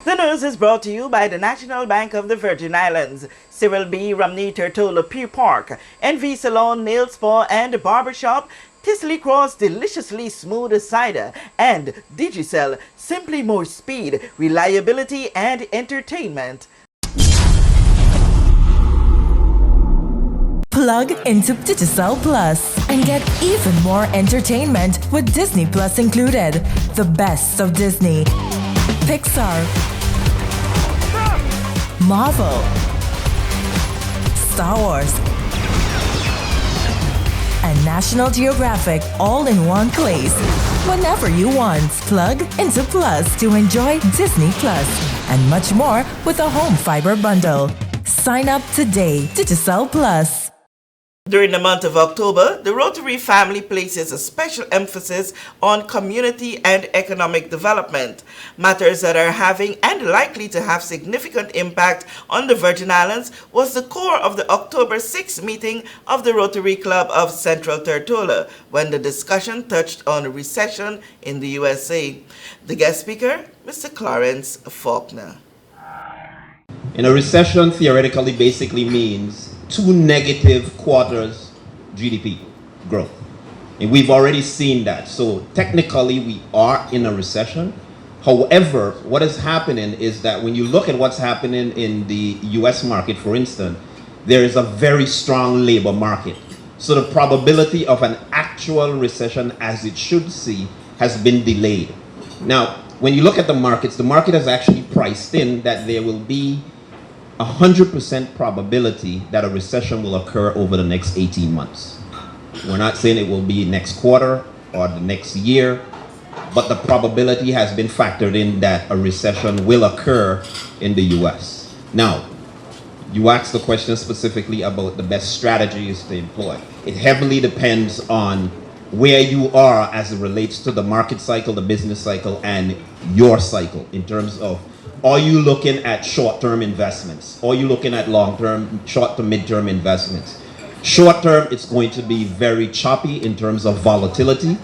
The news is brought to you by the National Bank of the Virgin Islands, Cyril B. Romney Tertola Pier Park, NV Salon, Nail Spa and Barbershop, Tisley Cross Deliciously Smooth Cider, and Digicel, simply more speed, reliability and entertainment. Plug into Digicel Plus and get even more entertainment with Disney Plus included. The best of Disney, Pixar, Marvel, Star Wars, and National Geographic all in one place. Whenever you want, plug into Plus to enjoy Disney Plus and much more with a home fiber bundle. Sign up today. Digicel Plus. During the month of October, the Rotary family places a special emphasis on community and economic development, matters that are having and likely to have significant impact on the Virgin Islands was the core of the October 6th meeting of the Rotary Club of Central Tortola, when the discussion touched on recession in the USA. The guest speaker, Mr. Clarence Faulkner. In a recession, theoretically, basically means 2 negative quarters GDP growth. And we've already seen that. So technically, we are in a recession. However, what is happening is that when you look at what's happening in the US market, for instance, there is a very strong labor market. So the probability of an actual recession, as it should see, has been delayed. Now, when you look at the market has actually priced in that there will be 100% probability that a recession will occur over the next 18 months. We're not saying it will be next quarter or the next year, but the probability has been factored in that a recession will occur in the US. Now, you asked the question specifically about the best strategies to employ. It heavily depends on where you are as it relates to the market cycle, the business cycle, and your cycle in terms of, are you looking at short-term investments? Or are you looking at long-term, short to mid-term investments? Short-term, it's going to be very choppy in terms of volatility.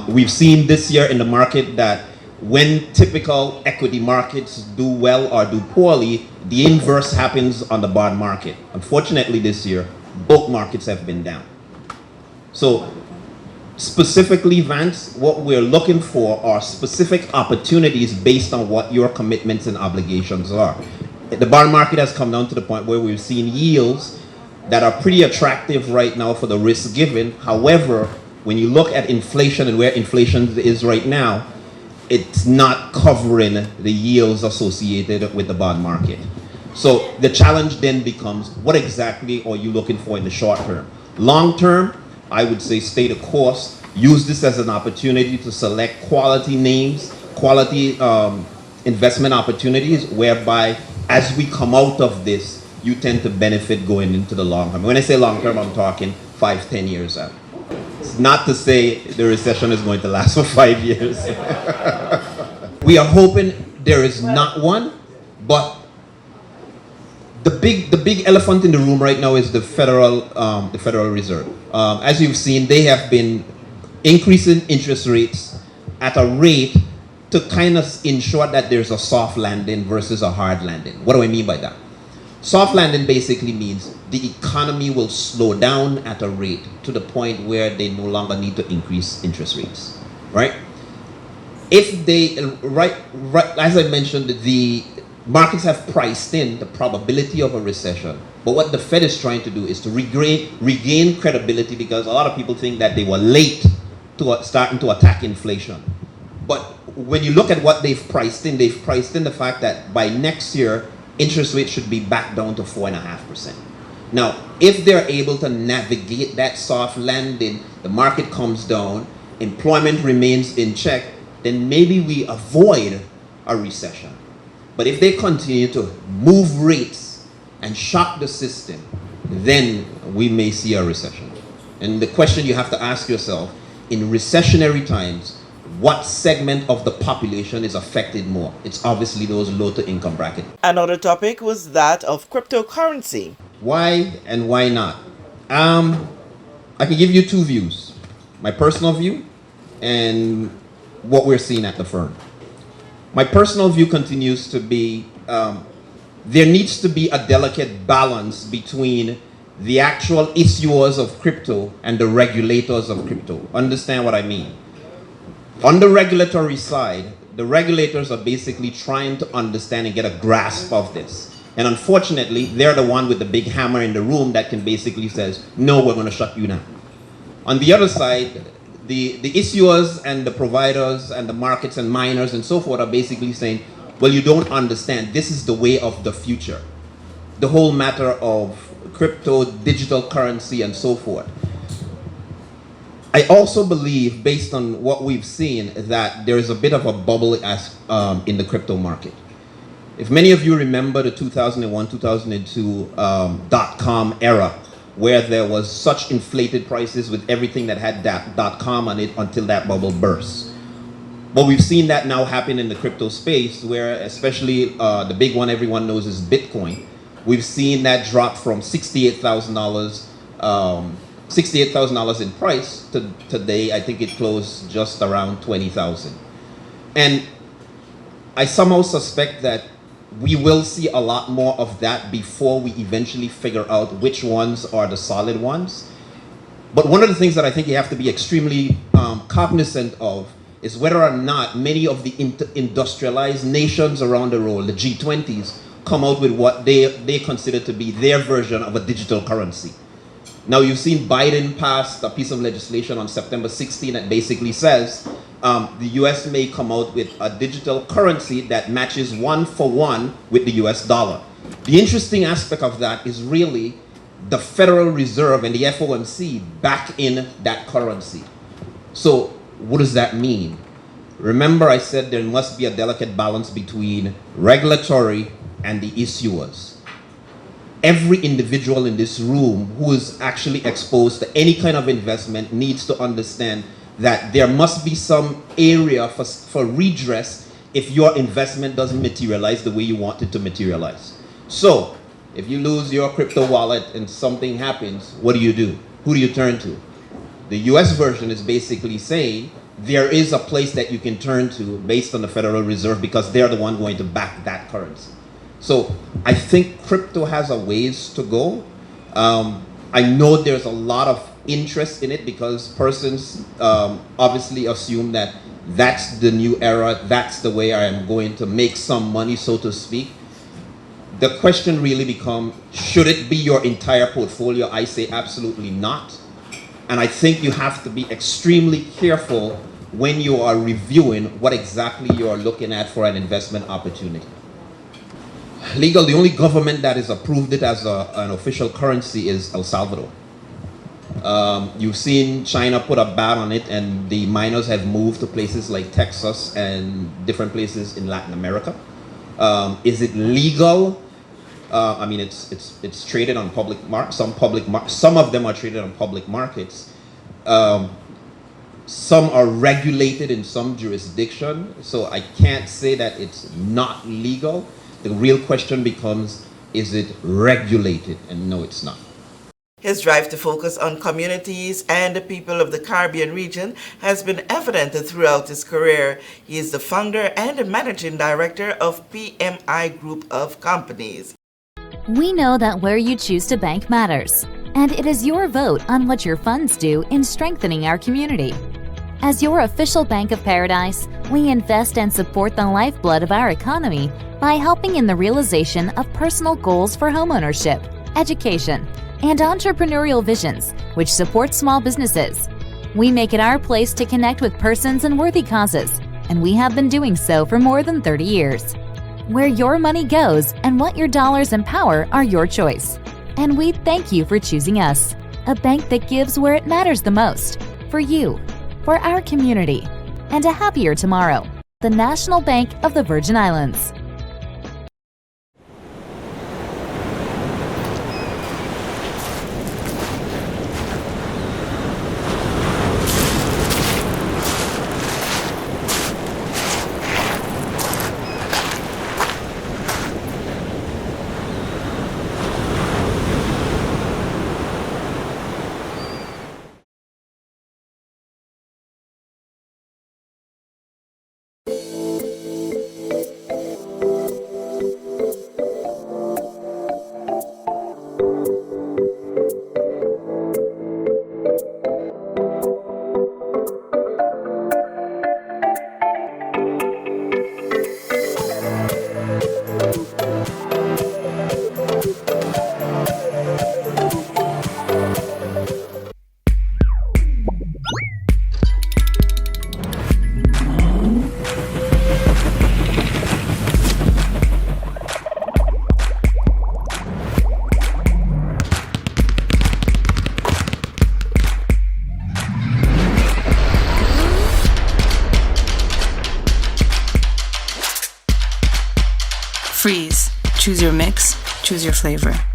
We've seen this year in the market that when typical equity markets do well or do poorly, the inverse happens on the bond market. Unfortunately, this year, both markets have been down. So specifically, Vance, what we're looking for are specific opportunities based on what your commitments and obligations are. The bond market has come down to the point where we've seen yields that are pretty attractive right now for the risk given. However, when you look at inflation and where inflation is right now, it's not covering the yields associated with the bond market. So the challenge then becomes, what exactly are you looking for in the short term? Long term, I would say stay the course. Use this as an opportunity to select quality names, quality investment opportunities, whereby as we come out of this, you tend to benefit going into the long term. When I say long term, I'm talking 5-10 years out. It's not to say the recession is going to last for 5 years. We are hoping there is not one, but the big elephant in the room right now is the Federal Reserve. As you've seen, they have been increasing interest rates at a rate to kind of ensure that there's a soft landing versus a hard landing. What do I mean by that? Soft landing basically means the economy will slow down at a rate to the point where they no longer need to increase interest rates, right? If they, as I mentioned, the markets have priced in the probability of a recession. But what the Fed is trying to do is to regain credibility, because a lot of people think that they were late to starting to attack inflation. But when you look at what they've priced in the fact that by next year, interest rates should be back down to 4.5%. Now, if they're able to navigate that soft landing, the market comes down, employment remains in check, then maybe we avoid a recession. But if they continue to move rates and shock the system, then we may see a recession. And the question you have to ask yourself, in recessionary times, what segment of the population is affected more? It's obviously those low to income bracket. Another topic was that of cryptocurrency. Why and why not? I can give you two views. My personal view and what we're seeing at the firm. My personal view continues to be there needs to be a delicate balance between the actual issuers of crypto and the regulators of crypto. Understand what I mean? On the regulatory side, the regulators are basically trying to understand and get a grasp of this. And unfortunately, they're the one with the big hammer in the room that can basically says, no, we're going to shut you down. On the other side, the issuers and the providers and the markets and miners and so forth are basically saying, well, you don't understand. This is the way of the future. The whole matter of crypto, digital currency, and so forth. I also believe, based on what we've seen, that there is a bit of a bubble in the crypto market. If many of you remember the 2001, 2002 dot-com era, where there was such inflated prices with everything that had that .com on it until that bubble burst. But we've seen that now happen in the crypto space, where especially the big one everyone knows is Bitcoin. We've seen that drop from $68,000 $68,000 in price to today. I think it closed just around 20,000. And I somehow suspect that we will see a lot more of that before we eventually figure out which ones are the solid ones. But one of the things that I think you have to be extremely cognizant of is whether or not many of the industrialized nations around the world, the G20s, come out with what they consider to be their version of a digital currency. Now, you've seen Biden pass a piece of legislation on September 16 that basically says the US may come out with a digital currency that matches 1-for-1 with the US dollar. The interesting aspect of that is really the Federal Reserve and the FOMC back in that currency. So what does that mean? Remember, I said there must be a delicate balance between regulatory and the issuers. Every individual in this room who is actually exposed to any kind of investment needs to understand that there must be some area for redress if your investment doesn't materialize the way you want it to materialize. So, if you lose your crypto wallet and something happens, what do? Who do you turn to? The US version is basically saying there is a place that you can turn to based on the Federal Reserve because they're the one going to back that currency. So I think crypto has a ways to go. I know there's a lot of interest in it because persons obviously assume that that's the new era, that's the way I am going to make some money, so to speak. The question really becomes, should it be your entire portfolio? I say absolutely not. And I think you have to be extremely careful when you are reviewing what exactly you are looking at for an investment opportunity. Legal, the only government that has approved it as an official currency is El Salvador. You've seen China put a ban on it, and the miners have moved to places like Texas and different places in Latin America. Is it legal? I mean, it's traded on public markets. Some of them are traded on public markets. Some are regulated in some jurisdiction, so I can't say that it's not legal. The real question becomes, is it regulated? And no, it's not. His drive to focus on communities and the people of the Caribbean region has been evident throughout his career. He is the founder and managing director of PMI Group of Companies. We know that where you choose to bank matters, and it is your vote on what your funds do in strengthening our community. As your official Bank of Paradise, we invest and support the lifeblood of our economy by helping in the realization of personal goals for homeownership, education, and entrepreneurial visions, which support small businesses. We make it our place to connect with persons and worthy causes, and we have been doing so for more than 30 years. Where your money goes and what your dollars empower are your choice. And we thank you for choosing us, a bank that gives where it matters the most, for you, for our community, and a happier tomorrow. The National Bank of the Virgin Islands. Freeze. Choose your mix, choose your flavor.